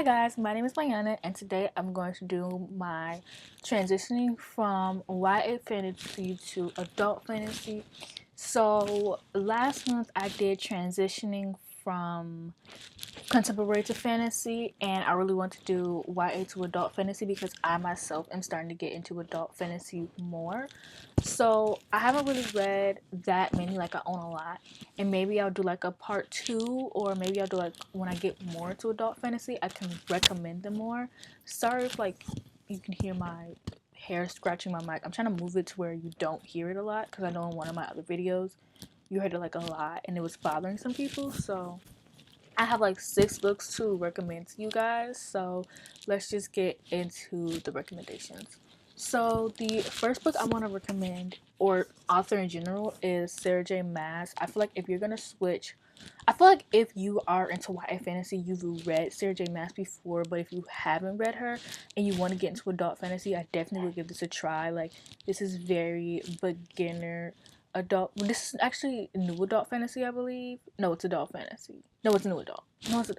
Hi guys, my name is Mayana and today I'm going to do my transitioning from YA fantasy to adult fantasy. So last month I did transitioning from contemporary to fantasy, and I really want to do YA to adult fantasy because I myself am starting to get into adult fantasy more. So I haven't really read that many, like I own a lot, and maybe I'll do like a part two, or maybe I'll do like when I get more to adult fantasy I can recommend them more. Sorry if like you can hear my hair scratching my mic. I'm trying to move it to where you don't hear it a lot because I know in one of my other videos you heard it like a lot and it was bothering some people. So I have like 6 books to recommend to you guys, so let's just get into the recommendations. So the first book I want to recommend, or author in general, is Sara J Maas. I feel like if you're gonna switch, I feel like if you are into YA fantasy, you've read Sara J Maas before, but if you haven't read her and you want to get into adult fantasy, I definitely would give this a try. Like, this is very beginner adult. This is actually new adult fantasy, I believe. No, it's adult fantasy. No, it's new adult. No, it's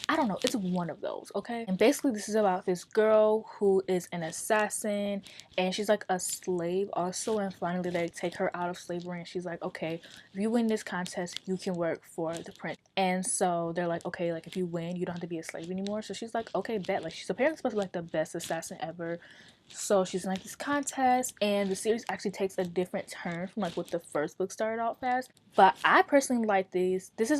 I don't know. It's one of those, okay? And basically, this is about this girl who is an assassin, and she's like a slave also. And finally, they take her out of slavery, and she's like, okay, if you win this contest, you can work for the prince. And so they're like, okay, like if you win, you don't have to be a slave anymore. So she's like, okay, bet. Like, she's apparently supposed to be like the best assassin ever. So she's in like this contest, and the series actually takes a different turn from like what the first book started out as. But I personally like these. This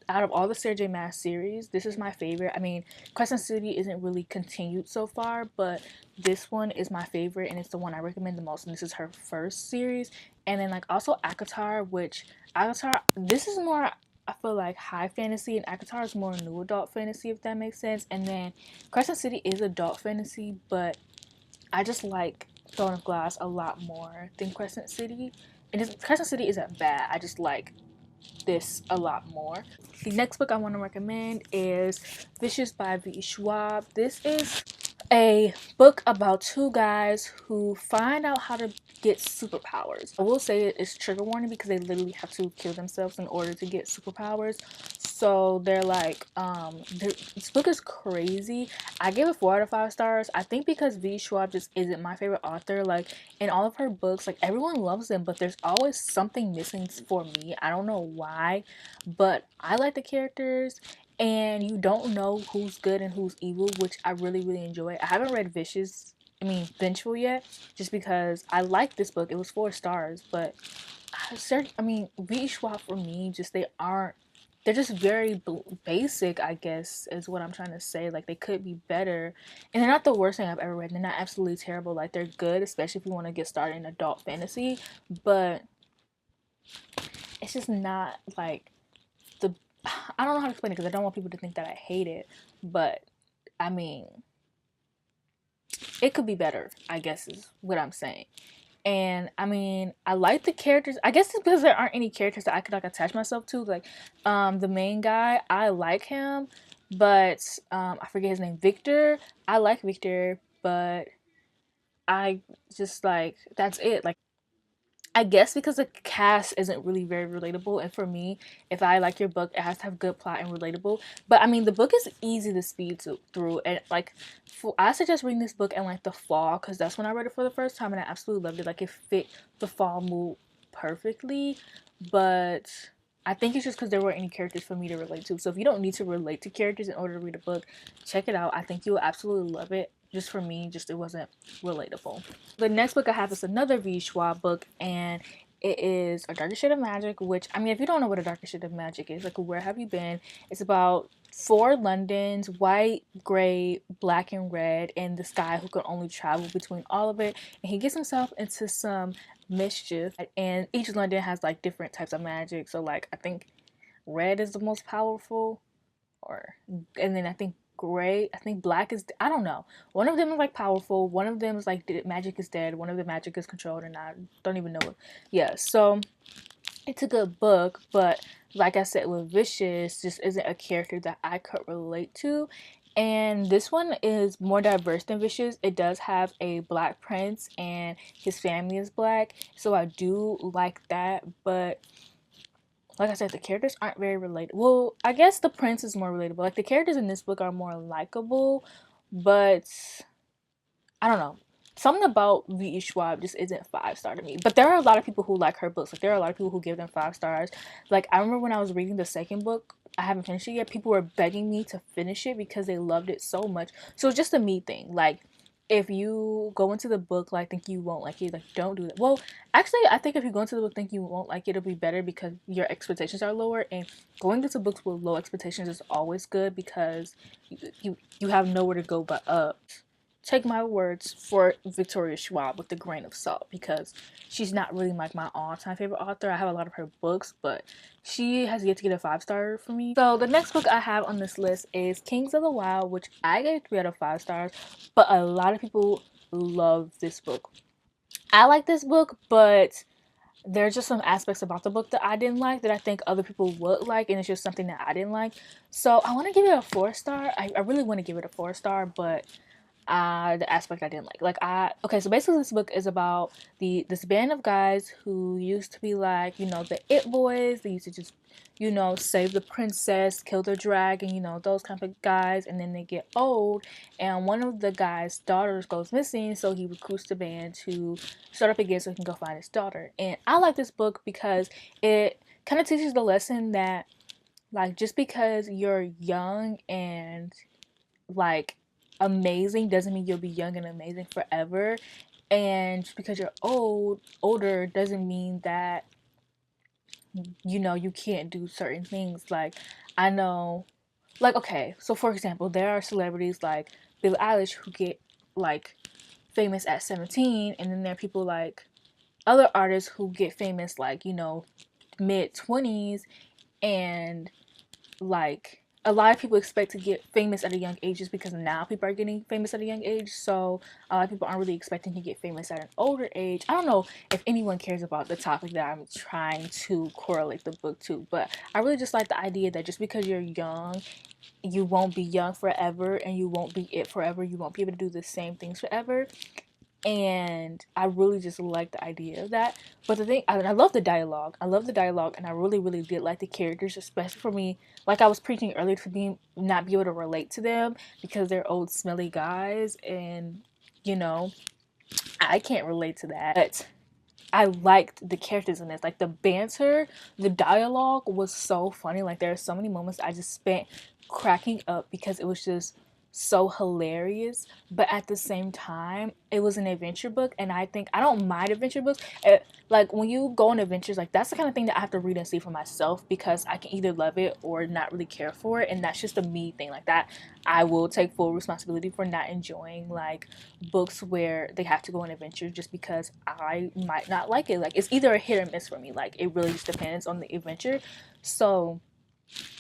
out of all the Sarah J Maas series, this is my favorite. I mean, Crescent City isn't really continued so far, but this one is my favorite, and it's the one I recommend the most. And this is her first series. And then like also Akatar, which Akatar, this is more, I feel like, high fantasy, and Akatar is more new adult fantasy, if that makes sense. And then Crescent City is adult fantasy, but I just like Throne of Glass a lot more than Crescent City. And Crescent City isn't bad. I just like this a lot more. The next book I want to recommend is Vicious by V. Schwab. This is a book about two guys who find out how to get superpowers. I will say it's trigger warning because they literally have to kill themselves in order to get superpowers. So they're like, this book is crazy. I give it 4 out of 5 stars. I think because V. Schwab just isn't my favorite author. Like, in all of her books, like, everyone loves them, but there's always something missing for me. I don't know why, but I like the characters, and you don't know who's good and who's evil, which I really, really enjoy. I haven't read Vengeful yet, just because I like this book. It was 4 stars, but I mean, V. Schwab for me, just they're just very basic, I guess, is what I'm trying to say. Like, they could be better, and they're not the worst thing I've ever read. They're not absolutely terrible. Like, they're good, especially if you want to get started in adult fantasy, but it's just not like the I don't know how to explain it because I don't want people to think that I hate it, but I mean, it could be better, I guess is what I'm saying. And I mean, I like the characters. I guess it's because there aren't any characters that I could like attach myself to. Like, the main guy, I like him, but I forget his name, Victor. I like Victor, but I just like that's it. Like, I guess because the cast isn't really very relatable, and for me, if I like your book, it has to have good plot and relatable. But I mean, the book is easy to through, and like, I suggest reading this book in like the fall because that's when I read it for the first time, and I absolutely loved it. Like, it fit the fall mood perfectly. But I think it's just because there weren't any characters for me to relate to. So if you don't need to relate to characters in order to read a book, check it out. I think you'll absolutely love it. Just for me, just it wasn't relatable. The next book I have is another V. Schwab book, and it is A Darker Shade of Magic, which, I mean, if you don't know what A Darker Shade of Magic is, like, where have you been? It's about 4 Londons, white, gray, black, and red, and this guy who can only travel between all of it, and he gets himself into some mischief, and each London has, like, different types of magic, so, like, I think red is the most powerful, or and then I think black is, I don't know, one of them is like powerful, one of them is like magic is dead, one of the magic is controlled, and I don't even know it. Yeah, so it's a good book, but like I said, with Vicious just isn't a character that I could relate to. And this one is more diverse than Vicious. It does have a black prince, and his family is black, so I do like that. But like I said, the characters aren't very relatable. Well, I guess the prince is more relatable. Like the characters in this book are more likable, but I don't know. Something about V.E. Schwab just isn't 5 star to me. But there are a lot of people who like her books. Like there are a lot of people who give them 5 stars. Like I remember when I was reading the second book, I haven't finished it yet. People were begging me to finish it because they loved it so much. So it's just a me thing. Like if you go into the book like think you won't like it, like don't do that. Well, actually, I think if you go into the book think you won't like it, it'll be better because your expectations are lower. And going into books with low expectations is always good because you have nowhere to go but up. Take my words for Victoria Schwab with a grain of salt because she's not really like my all-time favorite author. I have a lot of her books, but she has yet to get a 5 star for me. So the next book I have on this list is Kings of the Wild, which I gave 3 out of 5 stars, but a lot of people love this book. I like this book, but there's just some aspects about the book that I didn't like that I think other people would like, and it's just something that I didn't like. So I want to give it a 4 star. I really want to give it a 4 star, but the aspect I didn't like. Okay, so basically this book is about this band of guys who used to be like, the it boys. They used to just, save the princess, kill the dragon, those kind of guys, and then they get old and one of the guy's daughters goes missing, so he recruits the band to start up again so he can go find his daughter. And I like this book because it kind of teaches the lesson that like just because you're young and like amazing doesn't mean you'll be young and amazing forever, and just because you're older doesn't mean that you can't do certain things. Like I know, like, okay, so for example, there are celebrities like Billie Eilish who get like famous at 17, and then there are people like other artists who get famous like mid 20s, and like a lot of people expect to get famous at a young age just because now people are getting famous at a young age. So a lot of people aren't really expecting to get famous at an older age. I don't know if anyone cares about the topic that I'm trying to correlate the book to, but I really just like the idea that just because you're young, you won't be young forever and you won't be it forever. You won't be able to do the same things forever. And I really just like the idea of that. But the thing, I love the dialogue. I love the dialogue, and I really, really did like the characters, especially for me. Like I was preaching earlier, to be not be able to relate to them because they're old, smelly guys, and you know, I can't relate to that. But I liked the characters in this. Like the banter, the dialogue was so funny. Like there are so many moments I just spent cracking up because it was just so hilarious. But at the same time, it was an adventure book, and I think I don't mind adventure books. Like when you go on adventures, like that's the kind of thing that I have to read and see for myself because I can either love it or not really care for it, and that's just a me thing. Like that, I will take full responsibility for not enjoying like books where they have to go on adventures just because I might not like it. Like it's either a hit or miss for me. Like it really just depends on the adventure. So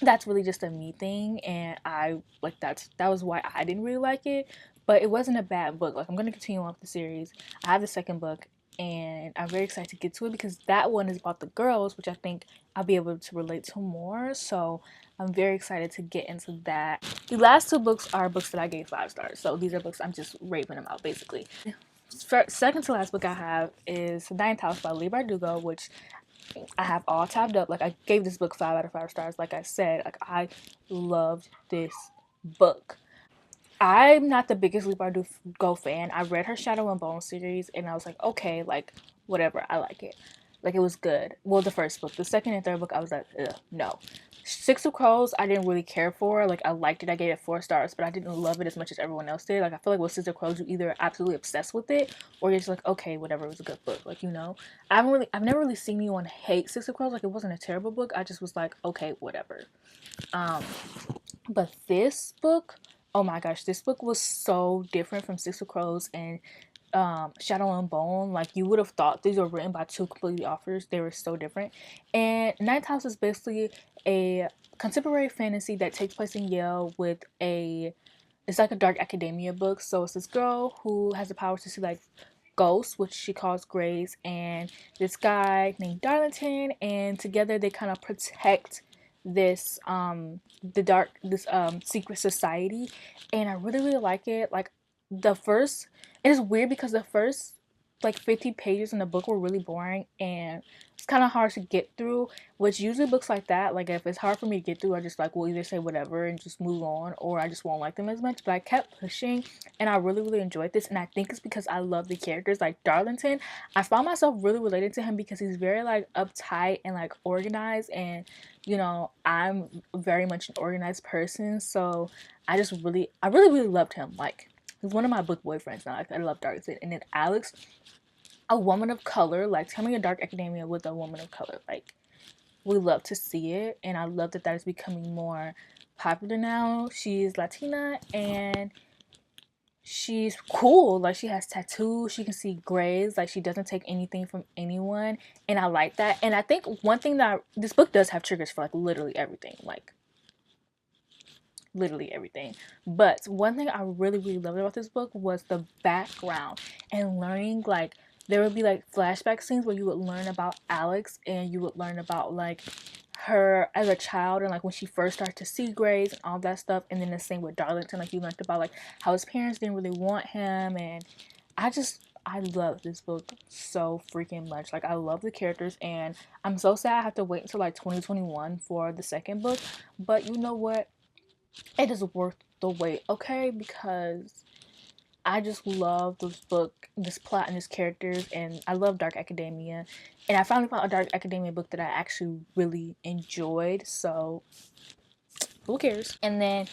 that's really just a me thing, and I like that was why I didn't really like it. But it wasn't a bad book. Like I'm gonna continue on with the series. I have the second book and I'm very excited to get to it because that one is about the girls, which I think I'll be able to relate to more. So I'm very excited to get into that. The last 2 books are books that I gave 5 stars. So these are books I'm just raving them out basically. Second to last book I have is The Ninth House by Leigh Bardugo, which I have all tabbed up. Like I gave this book 5 out of 5 stars. Like I said, like I loved this book. I'm not the biggest Leigh Bardugo fan. I read her Shadow and Bone series, and I was like, okay, like whatever, I like it. Like it was good. Well, the first book, the second and third book, I was like, ugh, no. Six of Crows, I didn't really care for. Like I liked it. I gave it 4 stars, but I didn't love it as much as everyone else did. Like I feel like with Six of Crows, you either absolutely obsessed with it, or you're just like, okay, whatever, it was a good book. Like I've never really seen anyone hate Six of Crows. Like it wasn't a terrible book. I just was like, okay, whatever. Um, but this book, oh my gosh, this book was so different from Six of Crows and Shadow and Bone. Like you would have thought these were written by 2 completely authors. They were so different. And Ninth House is basically a contemporary fantasy that takes place in Yale with it's like a dark academia book. So it's this girl who has the power to see like ghosts, which she calls grays, and this guy named Darlington, and together they kind of protect this secret society. And I really, really like it. Like the first, it is weird because the first like 50 pages in the book were really boring, and it's kind of hard to get through, which usually books like that, like if it's hard for me to get through, I just like will either say whatever and just move on, or I just won't like them as much. But I kept pushing, and I really really enjoyed this, and I think it's because I love the characters. Like Darlington, I found myself really related to him because he's very like uptight and like organized, and you know, I'm very much an organized person, so I really really loved him. Like he's one of my book boyfriends now. Like, I love Darlington. And then Alex, a woman of color, like tell me a dark academia with a woman of color. Like we love to see it, and I love that that is becoming more popular now. She's Latina and she's cool. Like she has tattoos, she can see grays, like she doesn't take anything from anyone, and I like that. And I think one thing that this book does have triggers for like literally everything. Like literally everything. But one thing I really, really loved about this book was the background and learning. Like, there would be like flashback scenes where you would learn about Alex, and you would learn about like her as a child, and like when she first started to see grays and all that stuff. And then the same with Darlington, like you learned about like how his parents didn't really want him. And I love this book so freaking much. Like I love the characters, and I'm so sad I have to wait until like 2021 for the second book. But you know what? It is worth the wait, okay? Because I just love this book, this plot, and this characters, and I love Dark Academia. And I finally found a Dark Academia book that I actually really enjoyed, so who cares? And then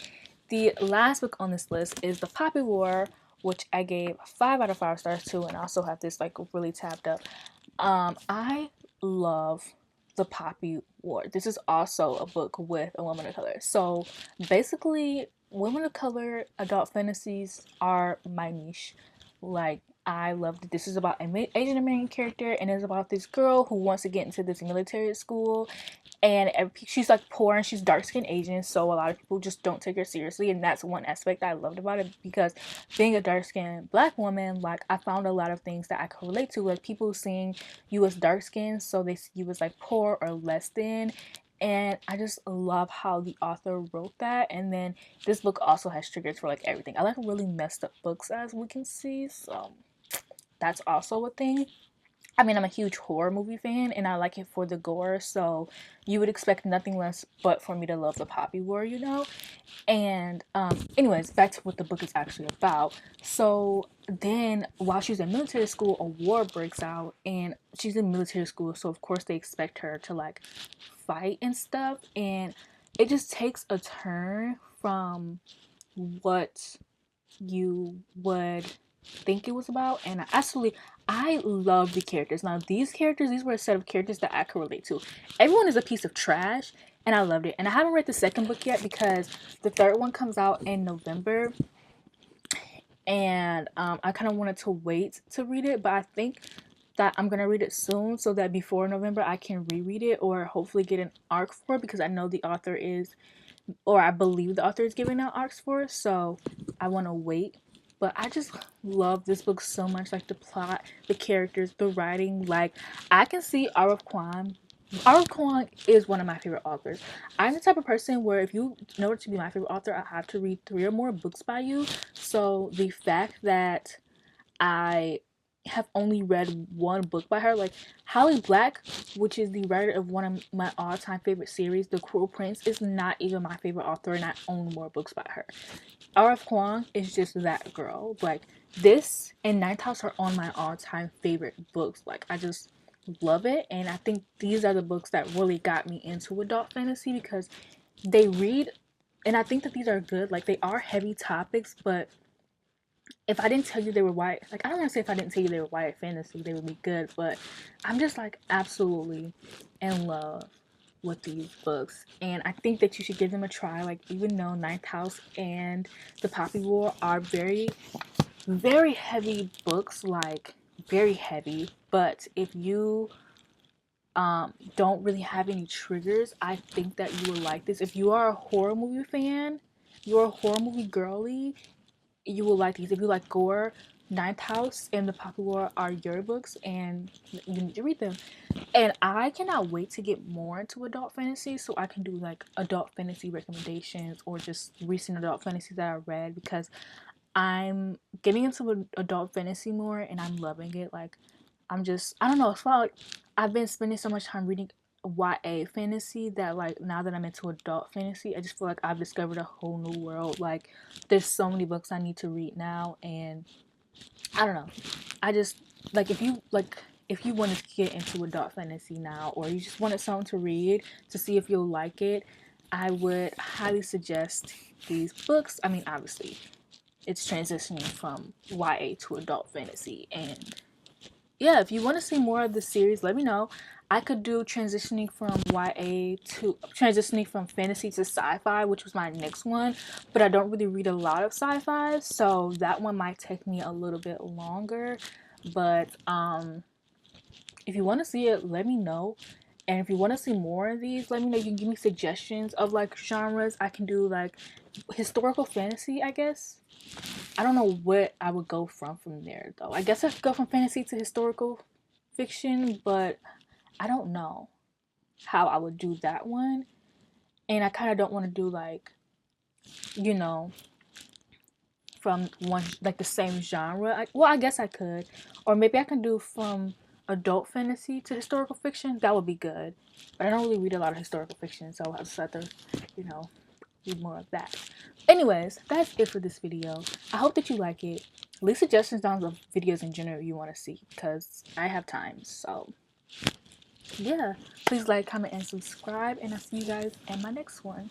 the last book on this list is The Poppy War, which I gave 5 out of 5 stars to, and I also have this like really tabbed up. I love The Poppy War. This is also a book with a woman of color. So basically, women of color adult fantasies are my niche. Like I love that this is about an Asian American character, and it's about this girl who wants to get into this military school, and she's like poor and she's dark skinned Asian, so a lot of people just don't take her seriously, and that's one aspect I loved about it, because being a dark skinned black woman, like I found a lot of things that I could relate to, like people seeing you as dark skinned, so they see you as like poor or less than. And I just love how the author wrote that. And then this book also has triggers for like everything. I like really messed up books, as we can see, so that's also a thing. I mean, I'm a huge horror movie fan, and I like it for the gore, so you would expect nothing less but for me to love The Poppy War, you know? And, anyways, back to what the book is actually about. So then, while she's in military school, a war breaks out, and she's in military school, so of course they expect her to, like, fight and stuff, and it just takes a turn from what you would think it was about. And I love the characters. Now these were a set of characters that I could relate to. Everyone is a piece of trash, and I loved it. And I haven't read the second book yet because the third one comes out in November, and I kind of wanted to wait to read it, but I think that I'm gonna read it soon, so that before November I can reread it, or hopefully get an arc for it, because I know the author is, or I believe the author is giving out arcs for it, so I want to wait. But I just love this book so much, like the plot, the characters, the writing. Like I can see R.F. Kuang. R.F. Kuang is one of my favorite authors. I'm the type of person where if you in order to be my favorite author, I have to read 3 or more books by you. So the fact that I have only read one book by her, like Holly Black, which is the writer of one of my all-time favorite series, The Cruel Prince, is not even my favorite author, and I own more books by her. R.F. Kuang is just that girl. Like this and Ninth House are on my all-time favorite books. Like I just love it, and I think these are the books that really got me into adult fantasy, because they read, and I think that these are good. Like they are heavy topics, but if I didn't tell you they were white, like I don't want to say if I didn't tell you they were white fantasy, they would be good, but I'm just like absolutely in love with these books, and I think that you should give them a try. Like even though Ninth House and The Poppy War are very, very heavy books, like very heavy, but if you don't really have any triggers, I think that you will like this. If you are a horror movie fan, you're a horror movie girly, you will like these. If you like gore, Ninth House and The Poppy War are your books, and you need to read them. And I cannot wait to get more into adult fantasy, so I can do like adult fantasy recommendations or just recent adult fantasy that I read, because I'm getting into adult fantasy more, and I'm loving it. Like, I don't know. It's like I've been spending so much time reading YA fantasy that, like, now that I'm into adult fantasy, I just feel like I've discovered a whole new world. Like, there's so many books I need to read now, and I don't know. I just like if you wanted to get into adult fantasy now, or you just wanted something to read to see if you'll like it, I would highly suggest these books. I mean, obviously, it's transitioning from YA to adult fantasy, and yeah, if you want to see more of the series, let me know. I could do transitioning from fantasy to sci-fi, which was my next one, but I don't really read a lot of sci-fi, so that one might take me a little bit longer. But if you want to see it, let me know. And if you want to see more of these, let me know. You can give me suggestions of like genres. I can do like historical fantasy, I guess. I don't know what I would go from there though. I guess I could go from fantasy to historical fiction, but I don't know how I would do that one. And I kind of don't want to do like, you know, from one like the same genre. I guess I could, or maybe I can do from adult fantasy to historical fiction. That would be good. But I don't really read a lot of historical fiction, so I just have to, you know, read more of that. Anyways, that's it for this video. I hope that you like it. Leave suggestions down of videos in general you want to see because I have time. So yeah, please like, comment, and subscribe, and I'll see you guys in my next one.